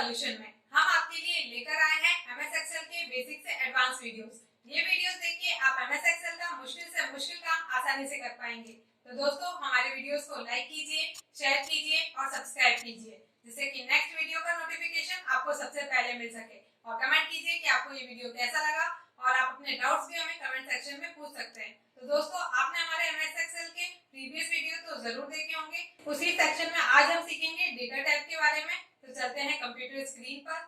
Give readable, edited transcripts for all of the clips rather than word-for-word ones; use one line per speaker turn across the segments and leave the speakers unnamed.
Solution में हम आपके लिए लेकर आए हैं एमएस एक्सेल के बेसिक से एडवांस वीडियोस। ये वीडियोस देख के आप एमएस एक्सेल का मुश्किल से मुश्किल काम आसानी से कर पाएंगे। तो दोस्तों हमारे वीडियोस को लाइक कीजिए, शेयर कीजिए और सब्सक्राइब कीजिए, जिससे कि नेक्स्ट वीडियो का नोटिफिकेशन आपको सबसे पहले मिल सके। और कमेंट कीजिए कि आपको ये वीडियो कैसा लगा और आप अपने डाउट्स भी हमें कमेंट सेक्शन में पूछ सकते हैं। तो दोस्तों आपने हमारे एमएस एक्सेल के प्रीवियस वीडियो तो जरूर देखे होंगे। उसी सेक्शन में आज हम सीखेंगे डेटा टाइप के बारे में। तो चलते हैं कंप्यूटर स्क्रीन पर।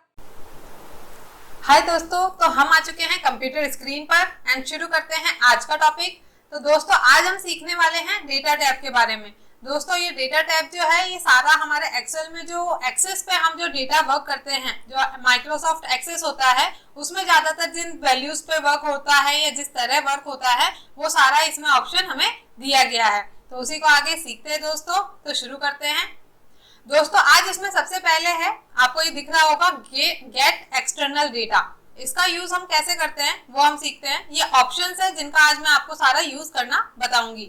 हाय दोस्तों, तो हम आ चुके हैं कंप्यूटर स्क्रीन पर एंड शुरू करते हैं आज का टॉपिक। तो दोस्तों आज हम सीखने वाले हैं डेटा टाइप के बारे में। दोस्तों ये डेटा टाइप जो है ये सारा हमारे एक्सेल में जो एक्सेस पे हम जो डेटा वर्क करते हैं, जो माइक्रोसॉफ्ट एक्सेस होता है उसमें ज्यादातर जिन वैल्यूज पे वर्क होता है या जिस तरह वर्क होता है वो सारा इसमें ऑप्शन हमें दिया गया है। तो उसी को आगे सीखते हैं दोस्तों। तो शुरू करते हैं दोस्तों। आज इसमें सबसे पहले है, आपको ये दिख रहा होगा गेट एक्सटर्नल डेटा। इसका यूज हम कैसे करते हैं वो हम सीखते हैं। ये ऑप्शंस है जिनका आज मैं आपको सारा यूज करना बताऊंगी।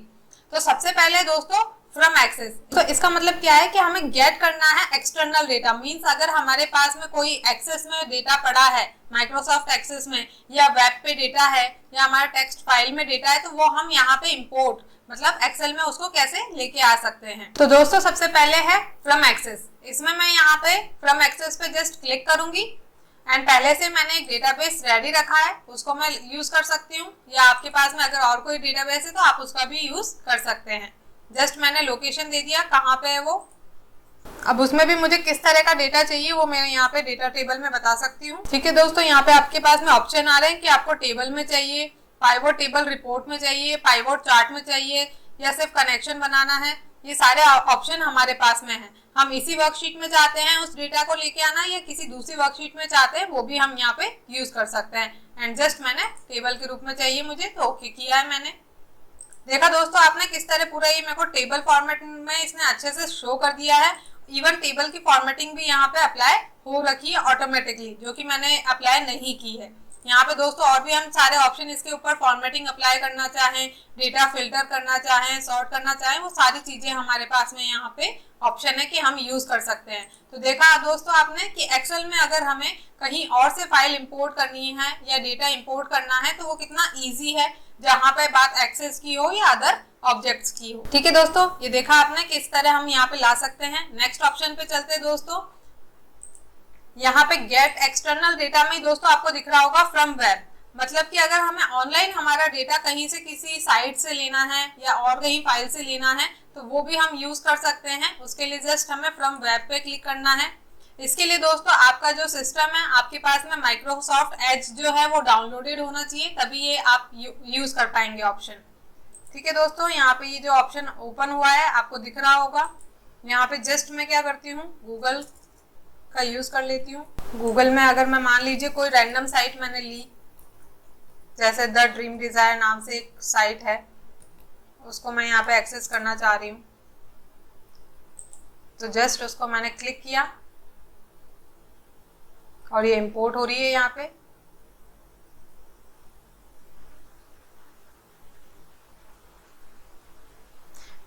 तो सबसे पहले दोस्तों फ्रॉम एक्सेस। तो इसका मतलब क्या है कि हमें गेट करना है एक्सटर्नल डेटा। मींस अगर हमारे पास में कोई एक्सेस में डेटा पड़ा है, माइक्रोसॉफ्ट एक्सेस में या वेब पे डेटा है या हमारे टेक्स्ट फाइल में डेटा है, तो वो हम यहाँ पे इंपोर्ट मतलब एक्सेल में उसको कैसे लेके आ सकते हैं। तो दोस्तों सबसे पहले है फ्रॉम एक्सेस। इसमें मैं यहाँ पे फ्रॉम एक्सेस पे जस्ट क्लिक करूंगी एंड पहले से मैंने एक डेटाबेस रेडी रखा है, उसको मैं यूज कर सकती हूँ, या आपके पास में अगर और कोई डेटाबेस है तो आप उसका भी यूज कर सकते हैं। जस्ट मैंने लोकेशन दे दिया कहाँ पे है वो। अब उसमें भी मुझे किस तरह का डेटा चाहिए वो मैं यहाँ पे डेटा टेबल में बता सकती हूँ। ठीक है दोस्तों, यहाँ पे आपके पास में ऑप्शन आ रहे हैं कि आपको टेबल में चाहिए, पाइवोट टेबल रिपोर्ट में चाहिए, पाइवोट चार्ट में चाहिए, या सिर्फ कनेक्शन बनाना है। ये सारे ऑप्शन हमारे पास में है। हम इसी वर्कशीट में चाहते हैं उस डेटा को लेके आना या किसी दूसरी वर्कशीट में चाहते हैं वो भी हम यहाँ पे यूज कर सकते हैं। एंड जस्ट मैंने टेबल के रूप में चाहिए मुझे, तो ओके किया है मैंने। देखा दोस्तों आपने किस तरह पूरा ये मेरे को टेबल फॉर्मेट में इसने अच्छे से शो कर दिया है। इवन टेबल की फॉर्मेटिंग भी यहाँ पे अप्लाई हो रखी है ऑटोमेटिकली, जो कि मैंने अप्लाई नहीं की है। यहाँ पे दोस्तों और भी हम सारे ऑप्शन इसके ऊपर फॉर्मेटिंग अप्लाई करना चाहें, डेटा फिल्टर करना चाहें, सॉर्ट करना चाहें, वो सारी चीजें हमारे पास में यहाँ पे ऑप्शन है कि हम यूज कर सकते हैं। तो देखा दोस्तों आपने कि एक्सेल में अगर हमें कहीं और से फाइल इंपोर्ट करनी है या डेटा इंपोर्ट करना है तो वो कितना ईजी है, जहाँ पे बात एक्सेस की हो या अदर ऑब्जेक्ट्स की हो। ठीक है दोस्तों, ये देखा आपने कि इस तरह हम यहाँ पे ला सकते हैं। नेक्स्ट ऑप्शन पे चलते हैं दोस्तों। यहाँ पे गेट एक्सटर्नल डेटा में दोस्तों आपको दिख रहा होगा फ्रॉम वेब। मतलब कि अगर हमें ऑनलाइन हमारा डेटा कहीं से किसी साइट से लेना है या और कहीं फाइल से लेना है तो वो भी हम यूज कर सकते हैं। उसके लिए जस्ट हमें फ्रॉम वेब पे क्लिक करना है। इसके लिए दोस्तों आपका जो सिस्टम है, आपके पास में माइक्रोसॉफ्ट एज जो है वो डाउनलोडेड होना चाहिए, तभी ये आप यूज कर पाएंगे ऑप्शन। ठीक है दोस्तों, यहाँ पे ये जो ऑप्शन ओपन हुआ है आपको दिख रहा होगा। यहाँ पे जस्ट मैं क्या करती हूँ, गूगल का यूज कर लेती हूँ। गूगल में अगर मैं मान लीजिए कोई रैंडम साइट मैंने ली, जैसे द ड्रीम डिजायर नाम से एक साइट है, उसको मैं यहाँ पे एक्सेस करना चाह रही हूँ, तो जस्ट उसको मैंने क्लिक किया और ये इंपोर्ट हो रही है। यहाँ पे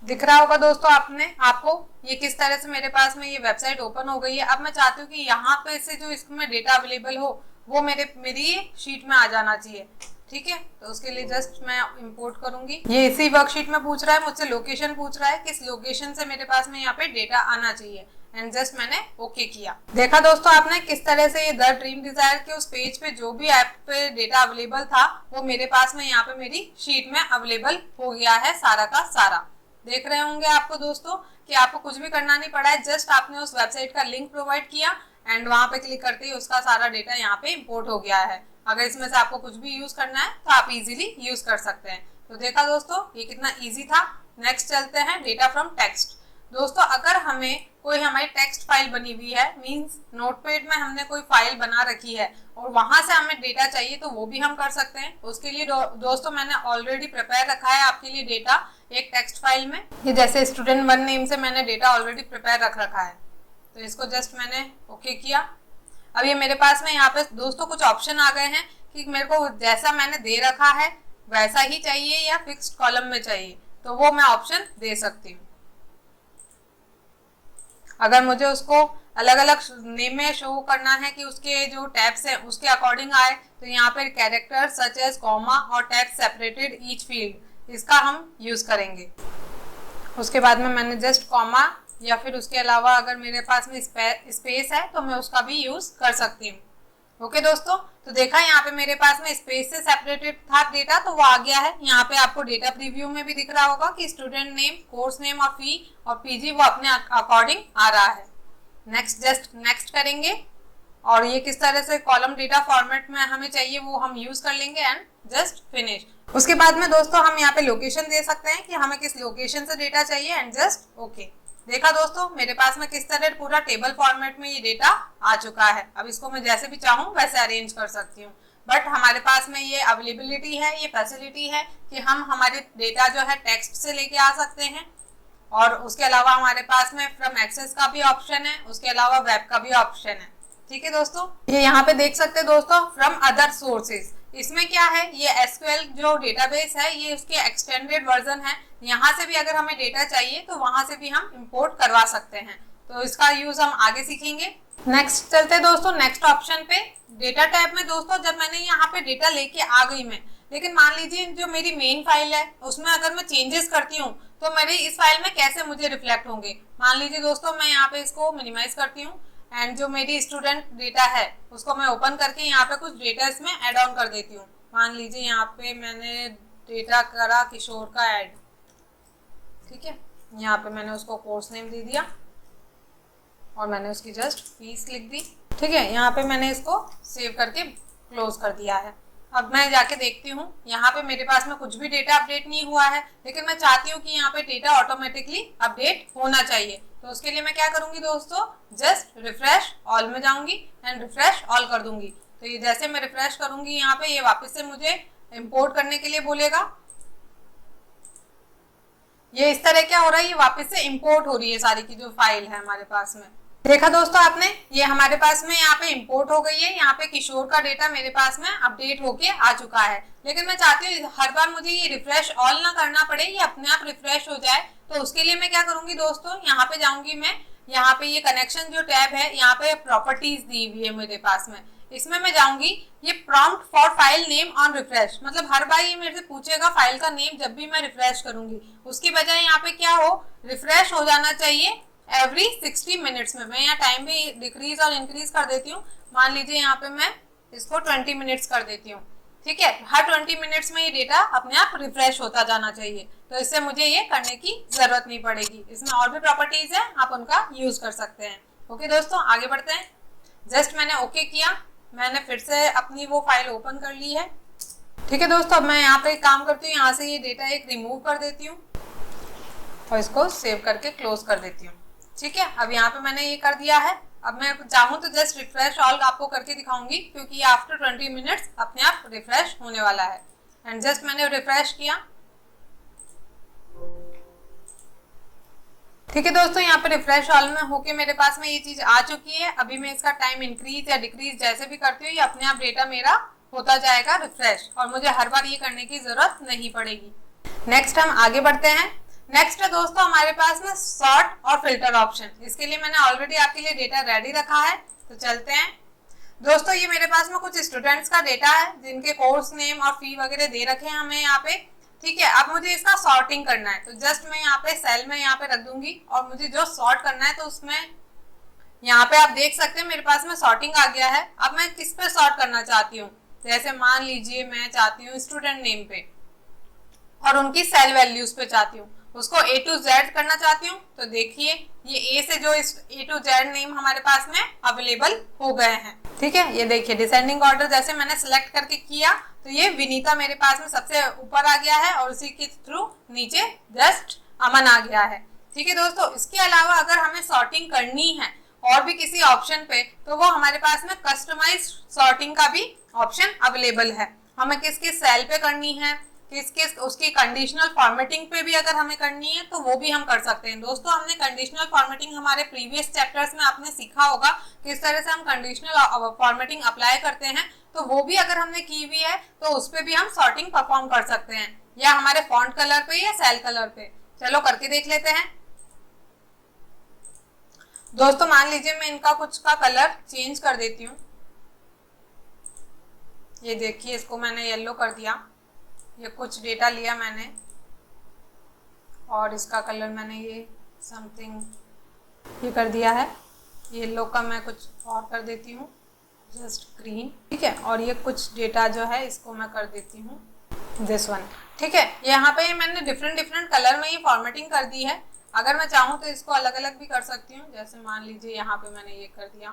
दिख रहा होगा दोस्तों आपको ये किस तरह से मेरे पास में ये वेबसाइट ओपन हो गई है। अब मैं चाहती हूँ कि यहाँ पे से जो इसमें डेटा अवेलेबल हो वो मेरी शीट में आ जाना चाहिए। ठीक है, तो उसके लिए जस्ट मैं इंपोर्ट करूंगी। ये इसी वर्कशीट में पूछ रहा है मुझसे, लोकेशन पूछ रहा है, किस लोकेशन से मेरे पास में यहाँ पे डेटा आना चाहिए। एंड जस्ट मैंने ओके किया। देखा दोस्तों आपने किस तरह से ये द ड्रीम डिजायर के उस पेज पे जो भी ऐप पे डेटा अवेलेबल था वो मेरे पास में यहाँ पे मेरी शीट में अवेलेबल हो गया है सारा का सारा। देख रहे होंगे आपको दोस्तों कि आपको कुछ भी करना नहीं पड़ा है, जस्ट आपने उस वेबसाइट का लिंक प्रोवाइड किया एंड वहां पे क्लिक करते ही उसका सारा डेटा यहाँ पे इंपोर्ट हो गया है। अगर इसमें से आपको कुछ भी यूज करना है तो आप इजीली यूज कर सकते हैं। तो देखा दोस्तों ये कितना इजी था। नेक्स्ट चलते हैं डेटा फ्रॉम टेक्स्ट। दोस्तों अगर हमें कोई हमारी टेक्स्ट फाइल बनी हुई है, मींस नोटपैड में हमने कोई फाइल बना रखी है और वहां से हमें डेटा चाहिए तो वो भी हम कर सकते हैं। उसके लिए दोस्तों मैंने ऑलरेडी प्रिपेयर रखा है आपके लिए डेटा एक टेक्स्ट फाइल में। ये जैसे स्टूडेंट वन नेम से मैंने डेटा ऑलरेडी प्रिपेयर रख रखा है, तो इसको जस्ट मैंने ओके किया। अब ये मेरे पास में यहाँ पे दोस्तों कुछ ऑप्शन आ गए हैं कि मेरे को जैसा मैंने दे रखा है वैसा ही चाहिए या फिक्स्ड कॉलम में चाहिए, तो वो मैं ऑप्शन दे सकती हूँ। अगर मुझे उसको अलग अलग नेम में शो करना है कि उसके जो टैब्स है उसके अकॉर्डिंग आए, तो यहाँ पे कैरेक्टर सच एज कॉमा और टैब सेपरेटेड ईच फील्ड, इसका हम यूज करेंगे। उसके बाद में मैंने जस्ट कॉमा या फिर उसके अलावा अगर मेरे पास में स्पेस है तो मैं उसका भी यूज कर सकती हूँ। ओके दोस्तों, तो देखा यहाँ पे मेरे पास में स्पेस से सेपरेटेड था डेटा, तो वो आ गया है। यहाँ पे आपको डेटा प्रीव्यू में भी दिख रहा होगा कि स्टूडेंट नेम, कोर्स नेम और फी और पीजी वो अपने अकॉर्डिंग आ रहा है। जस्ट नेक्स्ट करेंगे और ये किस तरह से कॉलम डेटा फॉर्मेट में हमें चाहिए वो हम यूज कर लेंगे एंड जस्ट फिनिश। उसके बाद में दोस्तों हम यहाँ पे लोकेशन दे सकते हैं कि हमें किस लोकेशन से डेटा चाहिए एंड जस्ट ओके। देखा दोस्तों मेरे पास में किस तरह पूरा टेबल फॉर्मेट में ये डेटा आ चुका है। अब इसको मैं जैसे भी चाहूँ वैसे अरेंज कर सकती हूँ, बट हमारे पास में ये अवेलेबिलिटी है, ये फैसिलिटी है कि हम हमारे डेटा जो है टेक्स्ट से लेके आ सकते हैं और उसके अलावा हमारे पास में फ्रॉम एक्सेस का भी ऑप्शन है, उसके अलावा वेब का भी ऑप्शन है। ठीक है दोस्तों, ये यहाँ पे देख सकते हैं दोस्तों फ्रॉम अदर सोर्सेज। इसमें क्या है, ये एसक्यूएल जो डेटाबेस है ये उसके एक्सटेंडेड वर्जन है। यहाँ से भी अगर हमें डेटा चाहिए तो वहां से भी हम इंपोर्ट करवा सकते हैं, तो इसका यूज हम आगे सीखेंगे। नेक्स्ट चलते हैं दोस्तों नेक्स्ट ऑप्शन पे। डेटा टैब में दोस्तों जब मैंने यहाँ पे डेटा लेके आ गई मैं, लेकिन मान लीजिए जो मेरी मेन फाइल है उसमें अगर मैं चेंजेस करती हूँ तो मेरी इस फाइल में कैसे मुझे रिफ्लेक्ट होंगे। मान लीजिए दोस्तों मैं यहाँ पे इसको मिनिमाइज करती हूँ एंड जो मेरी स्टूडेंट डेटा है उसको मैं ओपन करके यहाँ पे कुछ डेटा इसमें ऐड ऑन कर देती हूँ। मान लीजिए यहाँ पे मैंने डेटा करा किशोर का ऐड, ठीक है, यहाँ पे मैंने उसको कोर्स नेम दे दिया और मैंने उसकी जस्ट फीस लिख दी। ठीक है, यहाँ पे मैंने इसको सेव करके क्लोज कर दिया है। अब मैं जाके देखती हूँ यहाँ पे मेरे पास में कुछ भी डेटा अपडेट नहीं हुआ है, लेकिन मैं चाहती हूँ कि यहाँ पे डेटा ऑटोमेटिकली अपडेट होना चाहिए। तो उसके लिए मैं क्या करूंगी दोस्तों, जस्ट रिफ्रेश ऑल में जाऊंगी एंड रिफ्रेश ऑल कर दूंगी। तो ये जैसे मैं रिफ्रेश करूंगी यहाँ पे ये वापस से मुझे इंपोर्ट करने के लिए बोलेगा। ये इस तरह क्या हो रहा है, ये वापस से इंपोर्ट हो रही है सारी की जो फाइल है हमारे पास में। देखा दोस्तों आपने, ये हमारे पास में यहाँ पे इंपोर्ट हो गई है। यहाँ पे किशोर का डेटा मेरे पास में अपडेट होके आ चुका है, लेकिन मैं चाहती हूँ हर बार मुझे ये रिफ्रेश ऑल ना करना पड़े, ये अपने आप रिफ्रेश हो जाए। तो उसके लिए मैं क्या करूंगी दोस्तों, यहाँ पे जाऊंगी मैं, यहाँ पे ये कनेक्शन जो टैब है यहाँ पे प्रॉपर्टीज दी हुई है मेरे पास में, इसमें मैं जाऊंगी। ये prompt for file name on refresh, मतलब हर बार ये मेरे से पूछेगा फाइल का नेम जब भी मैं रिफ्रेश करूंगी। उसकी बजाय यहाँ पे क्या हो, रिफ्रेश हो जाना चाहिए एवरी 60 मिनट्स में। मैं यहाँ टाइम भी डिक्रीज और इंक्रीज कर देती हूँ। मान लीजिए यहाँ पे मैं इसको 20 मिनट्स कर देती हूँ। ठीक है, हर 20 मिनट्स में ये डेटा अपने आप रिफ्रेश होता जाना चाहिए, तो इससे मुझे ये करने की जरूरत नहीं पड़ेगी। इसमें और भी प्रॉपर्टीज है, आप उनका यूज कर सकते हैं। ओके दोस्तों, आगे बढ़ते हैं। जस्ट मैंने ओके किया, मैंने फिर से अपनी वो फाइल ओपन कर ली है। ठीक है दोस्तों, अब मैं यहाँ पे एक काम करती हूँ, यहाँ से ये डेटा एक रिमूव कर देती हूँ और इसको सेव करके क्लोज कर देती हूँ। ठीक है, अब यहाँ पे मैंने ये कर दिया है। अब मैं चाहूँ तो जस्ट रिफ्रेश ऑल आपको करके दिखाऊंगी, क्योंकि ये आफ्टर 20 मिनट्स अपने आप रिफ्रेश होने वाला है। एंड जस्ट मैंने रिफ्रेश किया। ठीक है दोस्तों, यहाँ पे रिफ्रेश ऑल में होके मेरे पास में ये चीज आ चुकी है। अभी मैं इसका टाइम इंक्रीज या डिक्रीज जैसे भी करती हूँ, ये अपने आप डेटा मेरा होता जाएगा रिफ्रेश, और मुझे हर बार ये करने की जरूरत नहीं पड़ेगी। नेक्स्ट हम आगे बढ़ते हैं। नेक्स्ट है दोस्तों हमारे पास में सॉर्ट और फिल्टर ऑप्शन। इसके लिए मैंने ऑलरेडी आपके लिए डेटा रेडी रखा है, तो चलते हैं दोस्तों। ये मेरे पास में कुछ स्टूडेंट्स का डेटा है जिनके कोर्स नेम और फी वगैरह दे रखे हैं हमें यहाँ पे। ठीक है, अब मुझे इसका सॉर्टिंग करना है, तो जस्ट मैं यहाँ पे सेल में यहाँ पे रख दूंगी और मुझे जो सॉर्ट करना है तो उसमें यहाँ पे आप देख सकते हैं मेरे पास में सॉर्टिंग आ गया है। अब मैं किस पे सॉर्ट करना चाहती हूँ, जैसे मान लीजिए मैं चाहती हूँ स्टूडेंट नेम पे और उनकी सेल वैल्यूज पे चाहती हूँ, उसको A to Z करना चाहती हूँ। तो देखिए ये A से जो A to Z नेम हमारे पास में अवेलेबल हो गए हैं। ठीक है, ये देखिए डिसेंडिंग ऑर्डर जैसे मैंने सिलेक्ट करके किया तो ये विनीता मेरे पास में सबसे ऊपर आ गया है और उसी के थ्रू नीचे जस्ट अमन आ गया है। ठीक है दोस्तों, इसके अलावा अगर हमें सॉर्टिंग करनी है और भी किसी ऑप्शन पे, तो वो हमारे पास में कस्टमाइज सॉर्टिंग का भी ऑप्शन अवेलेबल है। हमें किस किस सेल पे करनी है, किस किस उसकी कंडीशनल फॉर्मेटिंग पे भी अगर हमें करनी है तो वो भी हम कर सकते हैं। दोस्तों हमने कंडीशनल फॉर्मेटिंग हमारे प्रीवियस चैप्टर्स में आपने सीखा होगा किस तरह से हम कंडीशनल फॉर्मेटिंग अप्लाई करते हैं, तो वो भी अगर हमने की हुई है तो उस पर भी हम सॉर्टिंग परफॉर्म कर सकते हैं, या हमारे फॉन्ट कलर पे या सेल कलर पे। चलो करके देख लेते हैं। दोस्तों मान लीजिए मैं इनका कुछ का कलर चेंज कर देती हूँ। ये देखिए, इसको मैंने येलो कर दिया। ये कुछ डेटा लिया मैंने और इसका कलर मैंने ये समथिंग ये कर दिया है। येलो का मैं कुछ और कर देती हूँ, जस्ट ग्रीन, ठीक है। और ये कुछ डेटा जो है इसको मैं कर देती हूँ दिस वन, ठीक है। यहाँ पे मैंने डिफरेंट कलर में ये फॉर्मेटिंग कर दी है। अगर मैं चाहूँ तो इसको अलग अलग भी कर सकती हूँ, जैसे मान लीजिए यहाँ पे मैंने ये कर दिया।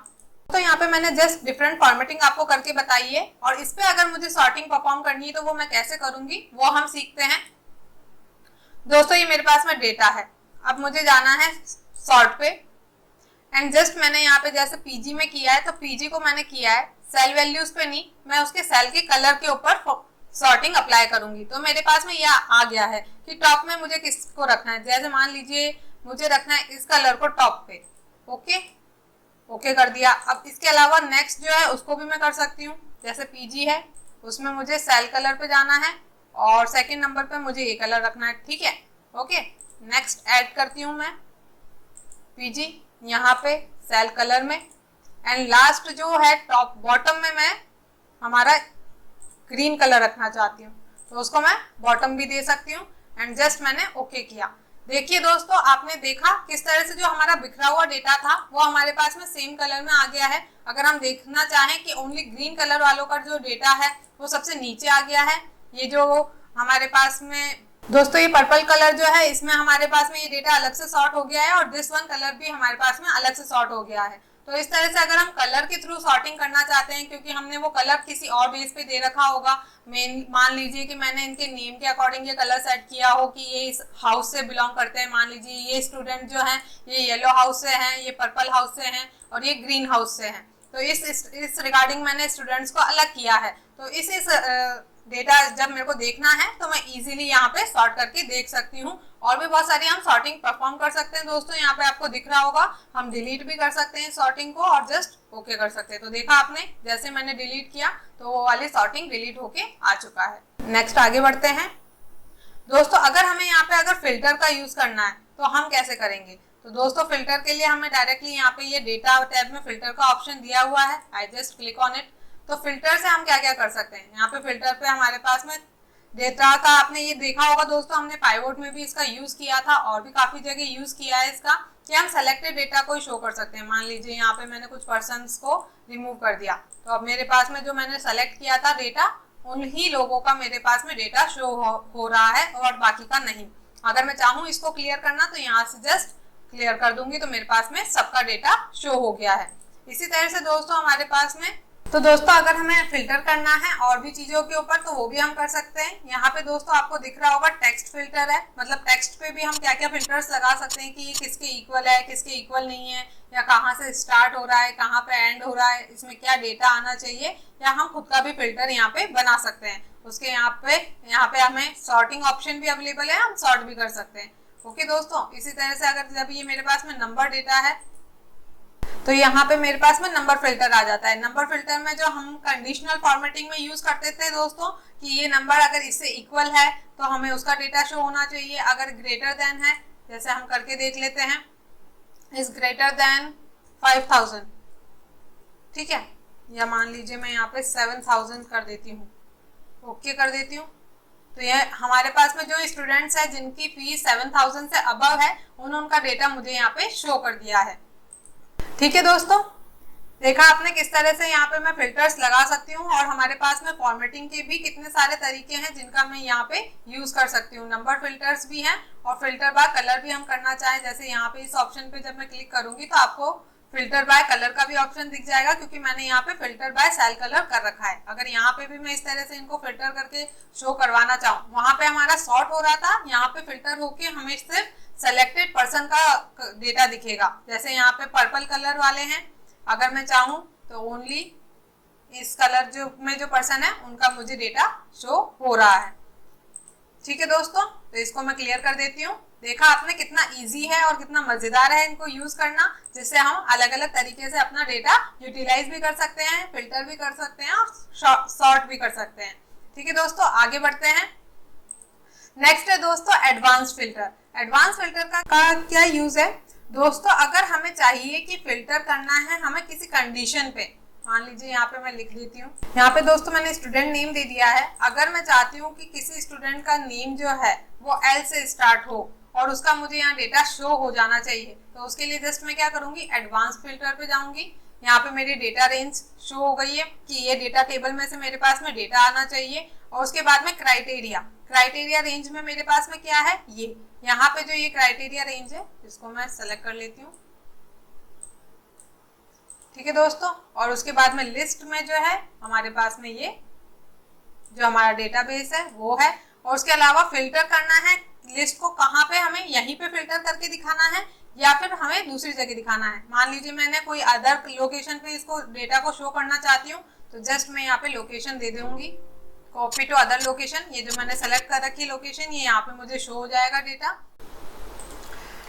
तो यहाँ पे मैंने जस्ट डिफरेंट फॉर्मेटिंग आपको करके बताई है, और इस पे अगर मुझे सॉर्टिंग परफॉर्म करनी है तो वो मैं कैसे करूंगी वो हम सीखते हैं। दोस्तों ये मेरे पास में डेटा है, अब मुझे जाना है सॉर्ट पे, एंड जस्ट मैंने यहाँ पे जैसे पीजी में किया है तो पीजी को मैंने किया है सेल वैल्यूज पे नहीं, मैं उसके सेल के कलर के ऊपर सॉर्टिंग अप्लाई करूंगी। तो मेरे पास में यह आ गया है कि टॉप में मुझे किसको रखना है। जैसे मान लीजिए मुझे रखना है इस कलर को टॉप पे, ओके कर दिया। अब इसके अलावा नेक्स्ट जो है उसको भी मैं कर सकती हूँ। जैसे पीजी है उसमें मुझे सेल कलर पे जाना है और सेकंड नंबर पे मुझे ये कलर रखना है, ठीक है। ओके, नेक्स्ट ऐड करती हूँ मैं पीजी यहाँ पे सेल कलर में, एंड लास्ट जो है टॉप बॉटम में मैं हमारा ग्रीन कलर रखना चाहती हूँ तो उसको मैं बॉटम भी दे सकती हूँ, एंड जस्ट मैंने ओके किया। देखिए दोस्तों, आपने देखा किस तरह से जो हमारा बिखरा हुआ डेटा था वो हमारे पास में सेम कलर में आ गया है। अगर हम देखना चाहें कि ओनली ग्रीन कलर वालों का जो डेटा है वो सबसे नीचे आ गया है। ये जो हमारे पास में दोस्तों ये पर्पल कलर जो है इसमें हमारे पास में ये डेटा अलग से सॉर्ट हो गया है, और दिस वन कलर भी हमारे पास में अलग से सॉर्ट हो गया है। तो इस तरह से अगर हम कलर के थ्रू सॉर्टिंग करना चाहते हैं, क्योंकि हमने वो कलर किसी और बेस पे दे रखा होगा, मान लीजिए कि मैंने इनके नेम के अकॉर्डिंग ये कलर सेट किया हो कि ये इस हाउस से बिलोंग करते हैं। मान लीजिए ये स्टूडेंट जो है ये येलो हाउस से हैं, ये पर्पल हाउस से हैं और ये ग्रीन हाउस से हैं। तो इस रिगार्डिंग मैंने स्टूडेंट्स को अलग किया है। तो इस डेटा जब मेरे को देखना है तो मैं इजीली यहाँ पे सॉर्ट करके देख सकती हूँ। और भी बहुत सारी हम सॉर्टिंग परफॉर्म कर सकते हैं। दोस्तों यहाँ पे आपको दिख रहा होगा, हम डिलीट भी कर सकते हैं सॉर्टिंग को और जस्ट ओके कर सकते हैं। तो देखा आपने, जैसे मैंने डिलीट किया तो वो वाली सॉर्टिंग डिलीट होके आ चुका है। नेक्स्ट आगे बढ़ते हैं। दोस्तों अगर हमें यहाँ पे अगर फिल्टर का यूज करना है तो हम कैसे करेंगे। तो दोस्तों फिल्टर के लिए हमें डायरेक्टली यहाँ पे ये डेटा टैब में फिल्टर का ऑप्शन दिया हुआ है। I just click on it. तो फिल्टर से हम क्या क्या कर सकते हैं, यहाँ पे फिल्टर पे हमारे पास में डेटा का आपने ये देखा होगा दोस्तों, हमने पाइवोट में भी इसका यूज किया था और भी काफी जगह यूज किया है इसका, कि हम सेलेक्टेड डेटा को शो कर सकते हैं। मान लीजिए यहाँ पे मैंने कुछ पर्सन्स को रिमूव कर दिया, तो अब मेरे पास में जो मैंने सेलेक्ट किया था डेटा, उन्हीं लोगों का मेरे पास में डेटा शो हो रहा है और बाकी का नहीं। अगर मैं चाहूँ इसको क्लियर करना तो यहाँ से जस्ट क्लियर कर दूंगी तो मेरे पास में सबका डेटा शो हो गया है। इसी तरह से दोस्तों हमारे पास में तो दोस्तों अगर हमें फिल्टर करना है और भी चीजों के ऊपर तो वो भी हम कर सकते हैं। यहाँ पे दोस्तों आपको दिख रहा होगा टेक्स्ट फिल्टर है, मतलब टेक्स्ट पे भी हम क्या क्या फिल्टर्स लगा सकते हैं कि ये किसके इक्वल है, किसके इक्वल नहीं है, या कहाँ से स्टार्ट हो रहा है, कहाँ पे एंड हो रहा है, इसमें क्या डेटा आना चाहिए, या हम खुद का भी फिल्टर यहाँ पे बना सकते हैं। उसके यहाँ पे हमें सॉर्टिंग ऑप्शन भी अवेलेबल है, हम सॉर्ट भी कर सकते हैं। ओके दोस्तों, इसी तरह से अगर जब ये मेरे पास में नंबर डेटा है तो यहाँ पे मेरे पास में नंबर फिल्टर आ जाता है। नंबर फिल्टर में जो हम कंडीशनल फॉर्मेटिंग में यूज करते थे दोस्तों, कि ये नंबर अगर इससे इक्वल है तो हमें उसका डेटा शो होना चाहिए, अगर ग्रेटर देन है, जैसे हम करके देख लेते हैं, इज ग्रेटर देन 5000, ठीक है, या मान लीजिए मैं यहाँ पे 7000 कर देती हूँ, ओके कर देती हूँ। तो ये हमारे पास में जो स्टूडेंट्स है जिनकी फीस 7000 से अबव है उनका डेटा मुझे यहाँ पे शो कर दिया है। ठीक है दोस्तों, देखा आपने किस तरह से यहाँ पे मैं फिल्टर्स लगा सकती हूँ, और हमारे पास में फॉर्मेटिंग के भी कितने सारे तरीके हैं जिनका मैं यहाँ पे यूज कर सकती हूँ। नंबर फिल्टर्स भी हैं और फिल्टर बाय कलर भी हम करना चाहें, जैसे यहाँ पे इस ऑप्शन पे जब मैं क्लिक करूंगी तो आपको फिल्टर बाय कलर का भी ऑप्शन दिख जाएगा, क्योंकि मैंने यहाँ पे फिल्टर बाय सेल कलर कर रखा है। अगर यहाँ पे भी मैं इस तरह से इनको फिल्टर करके शो करवाना चाहूँ, वहां पे हमारा सॉर्ट हो रहा था, यहाँ पे फिल्टर होके हमें सिर्फ सेलेक्टेड पर्सन का डेटा दिखेगा। जैसे यहाँ पे पर्पल कलर वाले हैं, अगर मैं चाहूँ तो ओनली इस कलर जो पर्सन है उनका मुझे डेटा शो हो रहा है। ठीक है दोस्तों, तो इसको मैं क्लियर कर देती हूँ। देखा आपने कितना इजी है और कितना मजेदार है इनको यूज करना, जिससे हम अलग अलग तरीके से अपना डेटा यूटिलाइज भी कर सकते हैं, फिल्टर भी कर सकते हैं और सॉर्ट भी कर सकते हैं। ठीक है दोस्तों, आगे बढ़ते हैं। नेक्स्ट है दोस्तों एडवांस फिल्टर। एडवांस फिल्टर का क्या यूज है। दोस्तों अगर हमें चाहिए कि फिल्टर करना है हमें किसी कंडीशन पे, मान लीजिए यहाँ पे मैं लिख देती हूँ, यहाँ पे दोस्तों मैंने स्टूडेंट नेम दे दिया है। अगर मैं चाहती हूँ कि किसी स्टूडेंट का नेम जो है वो एल से स्टार्ट हो और उसका मुझे यहाँ डेटा शो हो जाना चाहिए, तो उसके लिए जस्ट मैं क्या करूंगी, एडवांस फिल्टर पे जाऊंगी। यहाँ पे मेरी डेटा रेंज शो हो गई है कि ये डेटा टेबल में से मेरे पास में डेटा आना चाहिए। और उसके बाद में क्राइटेरिया रेंज में मेरे पास में क्या है, ये यहाँ पे जो ये क्राइटेरिया रेंज है इसको मैं सेलेक्ट कर लेती हूँ। ठीक है दोस्तों, और उसके बाद में लिस्ट में जो है हमारे पास में ये जो हमारा डेटाबेस है वो है। और उसके अलावा फिल्टर करना है लिस्ट को, कहाँ पे हमें यहीं पे फिल्टर करके दिखाना है या फिर हमें दूसरी जगह दिखाना है। मान लीजिए मैंने कोई अदर लोकेशन पे इसको डेटा को शो करना चाहती हूँ, तो जस्ट मैं यहाँ पे लोकेशन दे दूंगी, कॉपी टू अदर लोकेशन। ये जो मैंने सेलेक्ट कर रखी लोकेशन ये यहाँ पे मुझे शो हो जाएगा डेटा।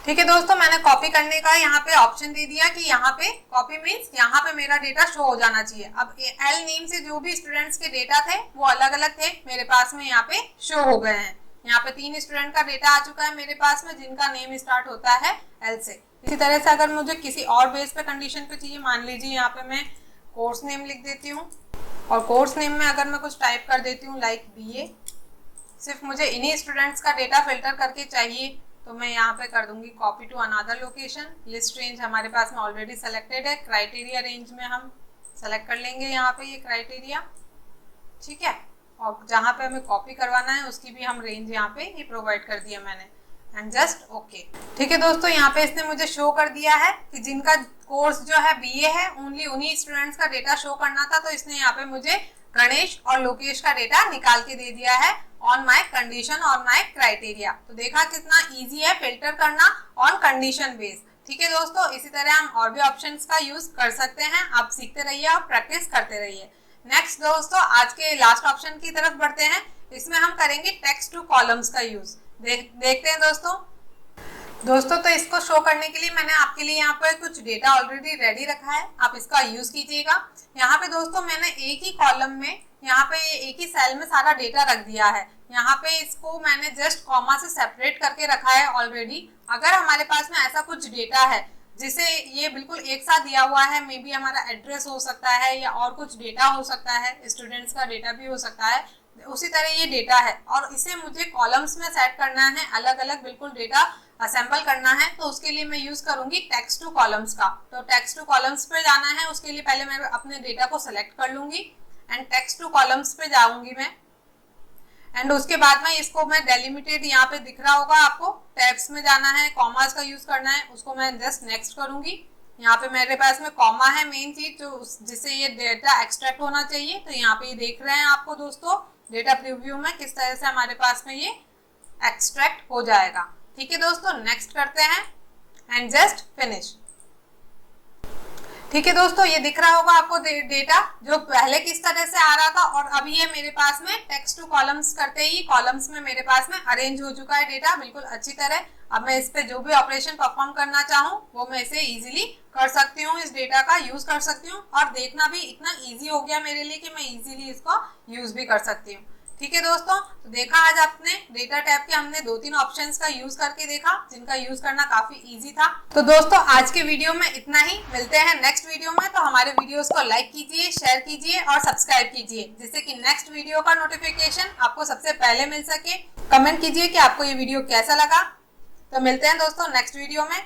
ठीक है दोस्तों, मैंने कॉपी करने का यहाँ पे ऑप्शन दे दिया कि यहाँ पे कॉपी मीन्स यहाँ पे मेरा डेटा शो हो जाना चाहिए। अब एल नेम से जो भी स्टूडेंट्स के डेटा थे वो अलग अलग थे, मेरे पास में यहाँ पे शो हो गए हैं। यहाँ पे 3 स्टूडेंट का डेटा आ चुका है मेरे पास में जिनका नेम स्टार्ट होता है एल से। इसी तरह से अगर मुझे किसी और बेस पे कंडीशन पे चाहिए, मान लीजिए यहाँ पे मैं कोर्स नेम लिख देती हूँ और कोर्स नेम में अगर मैं कुछ टाइप कर देती हूँ लाइक बीए, सिर्फ मुझे इन्हीं स्टूडेंट्स का डेटा फिल्टर करके चाहिए, तो मैं यहाँ पे कर दूंगी copy to another location. List range हमारे पास में ऑलरेडी सेलेक्टेड है, क्राइटेरिया रेंज में हम सेलेक्ट कर लेंगे यहाँ पे ये क्राइटेरिया। ठीक है, और जहाँ पे हमें कॉपी करवाना है उसकी भी हम रेंज यहाँ पे ये प्रोवाइड कर दिया मैंने, एंड जस्ट ओके। ठीक है दोस्तों, यहाँ पे इसने मुझे शो कर दिया है कि जिनका कोर्स जो है बीए है ओनली उन्हीं स्टूडेंट्स का डेटा शो करना था, तो इसने यहाँ पे मुझे गणेश और लोकेश का डेटा निकाल के दे दिया है on my condition on my criteria. तो देखा कितना इजी है फिल्टर करना ऑन कंडीशन बेस। ठीक है दोस्तों, इसी तरह हम और भी ऑप्शंस का यूज कर सकते हैं। आप सीखते रहिए और प्रैक्टिस करते रहिए। नेक्स्ट दोस्तों, आज के लास्ट ऑप्शन की तरफ बढ़ते हैं। इसमें हम करेंगे टेक्स्ट टू कॉलम्स का यूज। देखते हैं दोस्तों तो इसको शो करने के लिए मैंने आपके लिए यहाँ पर कुछ डेटा ऑलरेडी रेडी रखा है, आप इसका यूज कीजिएगा। यहाँ पे दोस्तों मैंने एक ही कॉलम में यहाँ पे एक ही सेल में सारा डेटा रख दिया है। यहाँ पे इसको मैंने जस्ट कॉमा से सेपरेट करके रखा है ऑलरेडी। अगर हमारे पास में ऐसा कुछ डेटा है जिसे ये बिल्कुल एक साथ दिया हुआ है, मे बी हमारा एड्रेस हो सकता है या और कुछ डेटा हो सकता है, स्टूडेंट्स का डेटा भी हो सकता है, उसी तरह ये डेटा है और इसे मुझे कॉलम्स में सेट करना है, अलग अलग बिल्कुल डेटा असेंबल करना है, तो उसके लिए मैं यूज करूंगी टेक्स्ट टू कॉलम्स का। तो टेक्स्ट टू कॉलम्स पे जाना है, उसके लिए पहले मैं अपने डेटा को सेलेक्ट कर लूंगी एंड टेक्स्ट टू कॉलम्स पे जाऊंगी मैं, एंड उसके बाद में इसको मैं डेलिमिटेड यहाँ पे दिख रहा होगा आपको, टैब्स में जाना है, कॉमास का यूज करना है, उसको मैं जस्ट नेक्स्ट करूंगी। यहाँ पे मेरे पास में कॉमा है मेन चीज जो जिससे ये डेटा एक्सट्रैक्ट होना चाहिए। तो यहाँ पे ये देख रहे हैं आपको दोस्तों डेटा प्रीव्यू में किस तरह से हमारे पास में ये एक्सट्रैक्ट हो जाएगा। ठीक है दोस्तों, नेक्स्ट करते हैं एंड जस्ट फिनिश। ठीक है दोस्तों, ये दिख रहा होगा आपको डेटा जो पहले किस तरह से आ रहा था और अभी ये मेरे पास में टेक्स्ट टू कॉलम्स करते ही कॉलम्स में मेरे पास में अरेंज हो चुका है डेटा बिल्कुल अच्छी तरह। अब मैं इस पे जो भी ऑपरेशन परफॉर्म करना चाहूँ वो मैं इसे इजीली कर सकती हूँ, इस डेटा का यूज कर सकती हूँ और देखना भी इतना इजी हो गया मेरे लिए कि मैं इजीली इसको यूज भी कर सकती हूँ। ठीक है दोस्तों, तो देखा आज आपने डेटा टैब के हमने 2-3 ऑप्शंस का यूज करके देखा जिनका यूज करना काफी इजी था। तो दोस्तों आज के वीडियो में इतना ही, मिलते हैं नेक्स्ट वीडियो में। तो हमारे वीडियोस को लाइक कीजिए, शेयर कीजिए और सब्सक्राइब कीजिए जिससे कि नेक्स्ट वीडियो का नोटिफिकेशन आपको सबसे पहले मिल सके। कमेंट कीजिए कि आपको ये वीडियो कैसा लगा। तो मिलते हैं दोस्तों नेक्स्ट वीडियो में।